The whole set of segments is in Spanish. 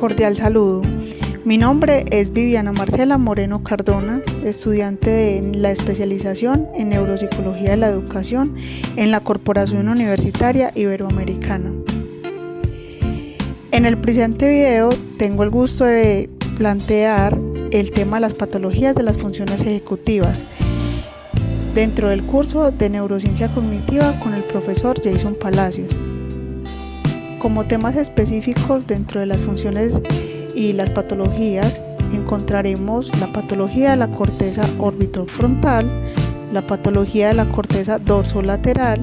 Cordial saludo. Mi nombre es Viviana Marcela Moreno Cardona, estudiante de la especialización en Neuropsicología de la Educación en la Corporación Universitaria Iberoamericana. En el presente video tengo el gusto de plantear el tema de las patologías de las funciones ejecutivas dentro del curso de Neurociencia Cognitiva con el profesor Jason Palacios. Como temas específicos dentro de las funciones y las patologías encontraremos la patología de la corteza orbitofrontal, la patología de la corteza dorsolateral,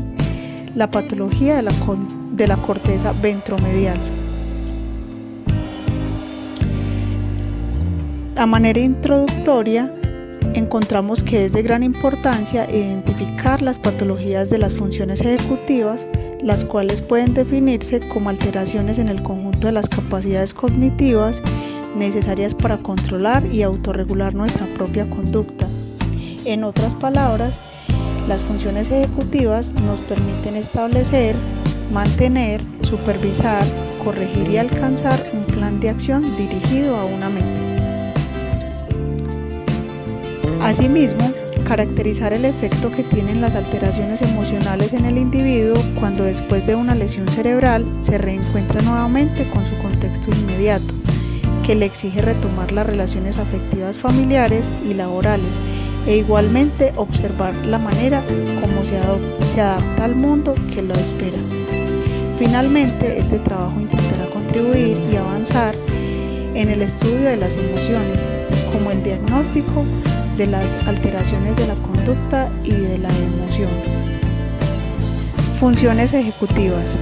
la patología de la corteza ventromedial. A manera introductoria, encontramos que es de gran importancia identificar las patologías de las funciones ejecutivas, las cuales pueden definirse como alteraciones en el conjunto de las capacidades cognitivas necesarias para controlar y autorregular nuestra propia conducta. En otras palabras, las funciones ejecutivas nos permiten establecer, mantener, supervisar, corregir y alcanzar un plan de acción dirigido a una meta. Asimismo, caracterizar el efecto que tienen las alteraciones emocionales en el individuo cuando después de una lesión cerebral se reencuentra nuevamente con su contexto inmediato, que le exige retomar las relaciones afectivas familiares y laborales e igualmente observar la manera como se adapta al mundo que lo espera. Finalmente, este trabajo intentará contribuir y avanzar en el estudio de las emociones, como el diagnóstico de las alteraciones de la conducta y de la emoción. Funciones ejecutivas.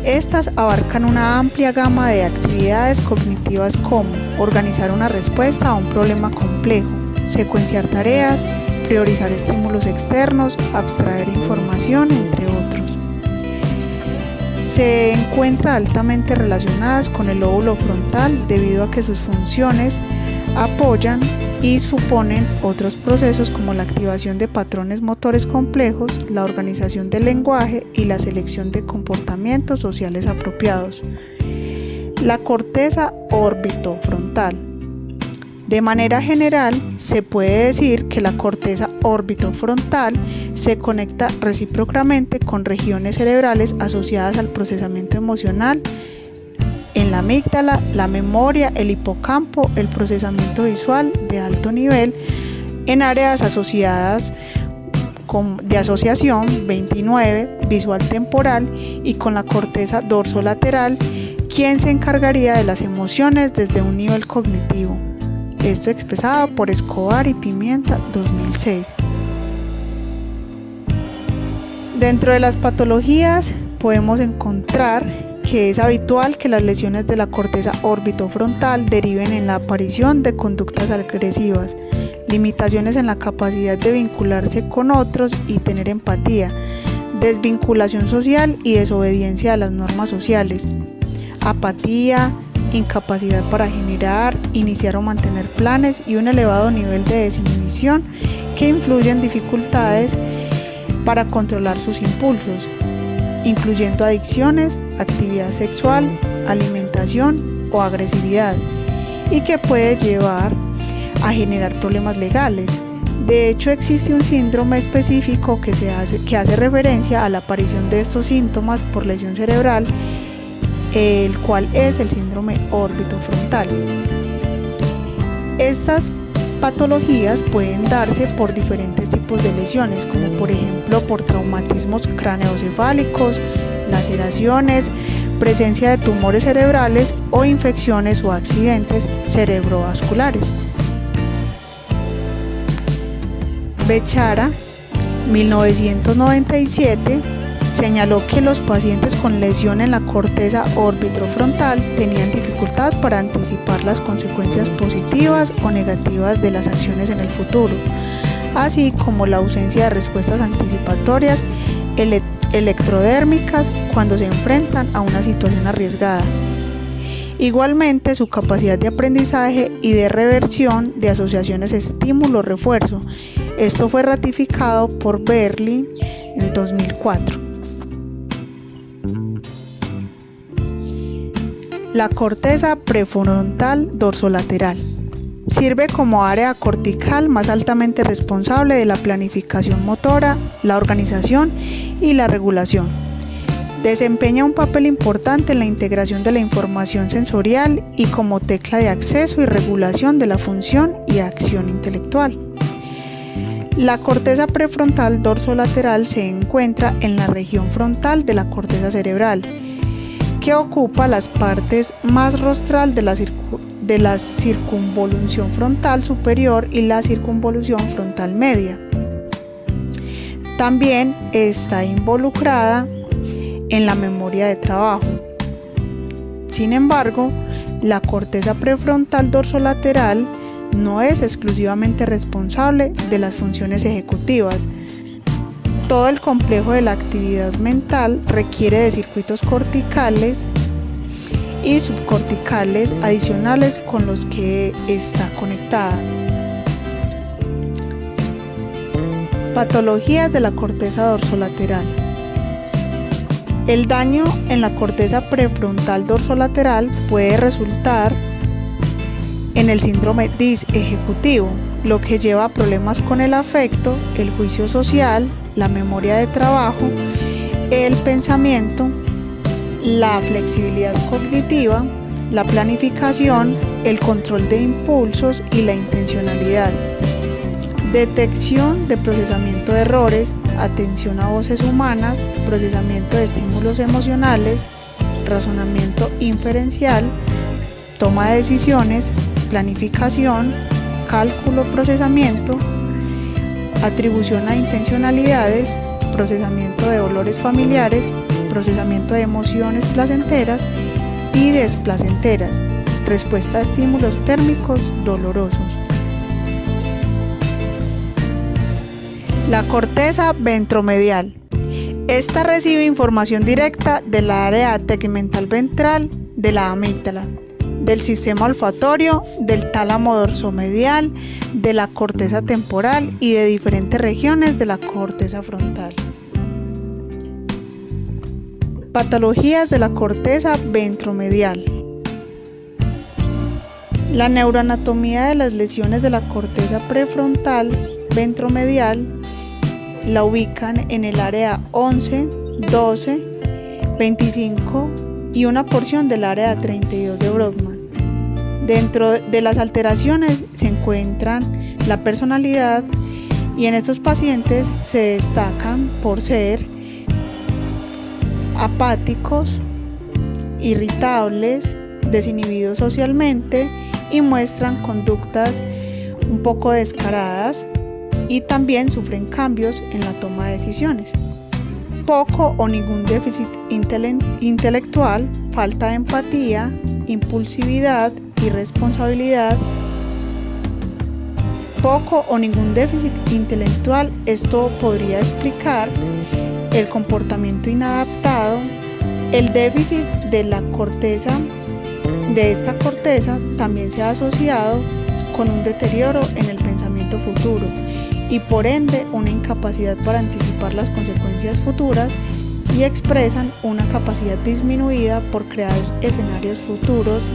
Estas abarcan una amplia gama de actividades cognitivas como organizar una respuesta a un problema complejo, secuenciar tareas, priorizar estímulos externos, abstraer información, entre otros. Se encuentran altamente relacionadas con el lóbulo frontal debido a que sus funciones apoyan y suponen otros procesos como la activación de patrones motores complejos, la organización del lenguaje y la selección de comportamientos sociales apropiados. La corteza orbitofrontal. De manera general, se puede decir que la corteza orbitofrontal se conecta recíprocamente con regiones cerebrales asociadas al procesamiento emocional, en la amígdala, la memoria, el hipocampo, el procesamiento visual de alto nivel, en áreas asociadas de asociación 29, visual temporal, y con la corteza dorsolateral, quien se encargaría de las emociones desde un nivel cognitivo. Esto expresado por Escobar y Pimienta 2006. Dentro de las patologías podemos encontrar que es habitual que las lesiones de la corteza orbitofrontal deriven en la aparición de conductas agresivas, limitaciones en la capacidad de vincularse con otros y tener empatía, desvinculación social y desobediencia a las normas sociales, apatía, incapacidad para generar, iniciar o mantener planes y un elevado nivel de desinhibición que influyen en dificultades para controlar sus impulsos, incluyendo adicciones, actividad sexual, alimentación o agresividad, y que puede llevar a generar problemas legales. De hecho, existe un síndrome específico que hace referencia a la aparición de estos síntomas por lesión cerebral, el cual es el síndrome orbitofrontal. Estas patologías pueden darse por diferentes tipos de lesiones, como por ejemplo por traumatismos craneoencefálicos, laceraciones, presencia de tumores cerebrales o infecciones o accidentes cerebrovasculares. Bechara, 1997, señaló que los pacientes con lesión en la corteza orbitofrontal tenían dificultad para anticipar las consecuencias positivas o negativas de las acciones en el futuro, así como la ausencia de respuestas anticipatorias electrodérmicas cuando se enfrentan a una situación arriesgada. Igualmente, su capacidad de aprendizaje y de reversión de asociaciones estímulo-refuerzo. Esto fue ratificado por Berlin en 2004. La corteza prefrontal dorsolateral sirve como área cortical más altamente responsable de la planificación motora, la organización y la regulación. Desempeña un papel importante en la integración de la información sensorial y como tecla de acceso y regulación de la función y acción intelectual. La corteza prefrontal dorsolateral se encuentra en la región frontal de la corteza cerebral, que ocupa las partes más rostral de la circunvolución frontal superior y la circunvolución frontal media. También está involucrada en la memoria de trabajo. Sin embargo, la corteza prefrontal dorsolateral no es exclusivamente responsable de las funciones ejecutivas. Todo el complejo de la actividad mental requiere de circuitos corticales y subcorticales adicionales con los que está conectada. Patologías de la corteza dorsolateral. El daño en la corteza prefrontal dorsolateral puede resultar en el síndrome disejecutivo, lo que lleva a problemas con el afecto, el juicio social, la memoria de trabajo, el pensamiento, la flexibilidad cognitiva, la planificación, el control de impulsos y la intencionalidad. Detección de procesamiento de errores, atención a voces humanas, procesamiento de estímulos emocionales, razonamiento inferencial, toma de decisiones, planificación, cálculo, procesamiento, atribución a intencionalidades, procesamiento de dolores familiares, procesamiento de emociones placenteras y desplacenteras, respuesta a estímulos térmicos dolorosos. La corteza ventromedial. Esta recibe información directa del área tegmental ventral de la amígdala, del sistema olfatorio, del tálamo dorsomedial, de la corteza temporal y de diferentes regiones de la corteza frontal. Patologías de la corteza ventromedial. La neuroanatomía de las lesiones de la corteza prefrontal ventromedial la ubican en el área 11, 12, 25 y una porción del área 32 de Brodmann. Dentro de las alteraciones se encuentran la personalidad y en estos pacientes se destacan por ser apáticos, irritables, desinhibidos socialmente y muestran conductas un poco descaradas y también sufren cambios en la toma de decisiones. Poco o ningún déficit intelectual, falta de empatía, impulsividad, irresponsabilidad. Poco o ningún déficit intelectual, esto podría explicar el comportamiento inadaptado, el déficit de la corteza, de esta corteza también se ha asociado con un deterioro en el pensamiento futuro y por ende una incapacidad para anticipar las consecuencias futuras y expresan una capacidad disminuida por crear escenarios futuros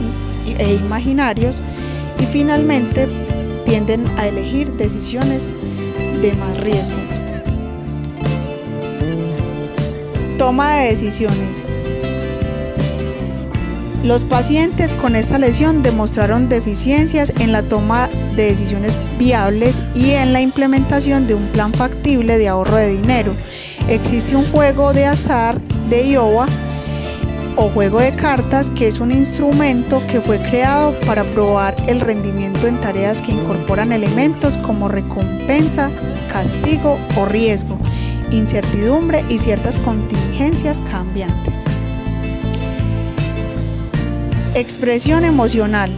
e imaginarios y finalmente tienden a elegir decisiones de más riesgo. Toma de decisiones. Los pacientes con esta lesión demostraron deficiencias en la toma de decisiones viables y en la implementación de un plan factible de ahorro de dinero. Existe un juego de azar de Iowa o juego de cartas que es un instrumento que fue creado para probar el rendimiento en tareas que incorporan elementos como recompensa, castigo o riesgo, incertidumbre y ciertas contingencias cambiantes. Expresión emocional.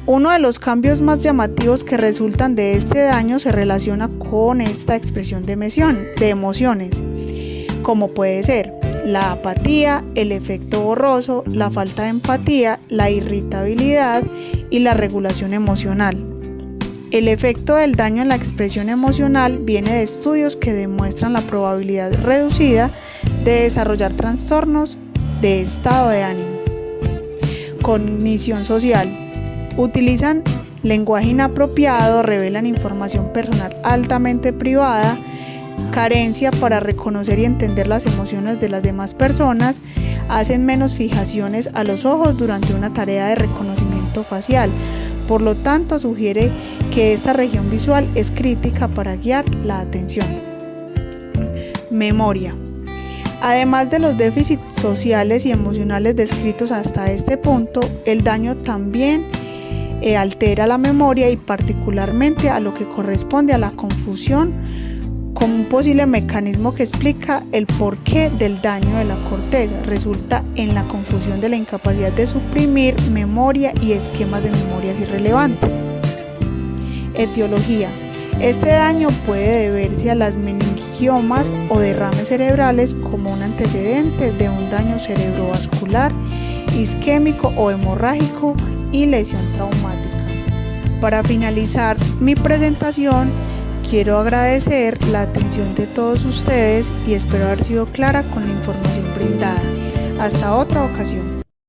Uno de los cambios más llamativos que resultan de este daño se relaciona con esta expresión de emociones, como puede ser la apatía, el efecto borroso, la falta de empatía, la irritabilidad y la regulación emocional. El efecto del daño en la expresión emocional viene de estudios que demuestran la probabilidad reducida de desarrollar trastornos de estado de ánimo. cognición social. Utilizan lenguaje inapropiado, revelan información personal altamente privada, carencia para reconocer y entender las emociones de las demás personas, hacen menos fijaciones a los ojos durante una tarea de reconocimiento facial. Por lo tanto, sugiere que esta región visual es crítica para guiar la atención. Memoria. Además de los déficits sociales y emocionales descritos hasta este punto, el daño también altera la memoria y particularmente a lo que corresponde a la confusión como un posible mecanismo que explica el porqué del daño de la corteza. Resulta en la confusión de la incapacidad de suprimir memoria y esquemas de memorias irrelevantes. Etiología. Este daño puede deberse a las meningiomas o derrames cerebrales como un antecedente de un daño cerebrovascular, isquémico o hemorrágico y lesión traumática. Para finalizar mi presentación, quiero agradecer la atención de todos ustedes y espero haber sido clara con la información brindada. Hasta otra ocasión.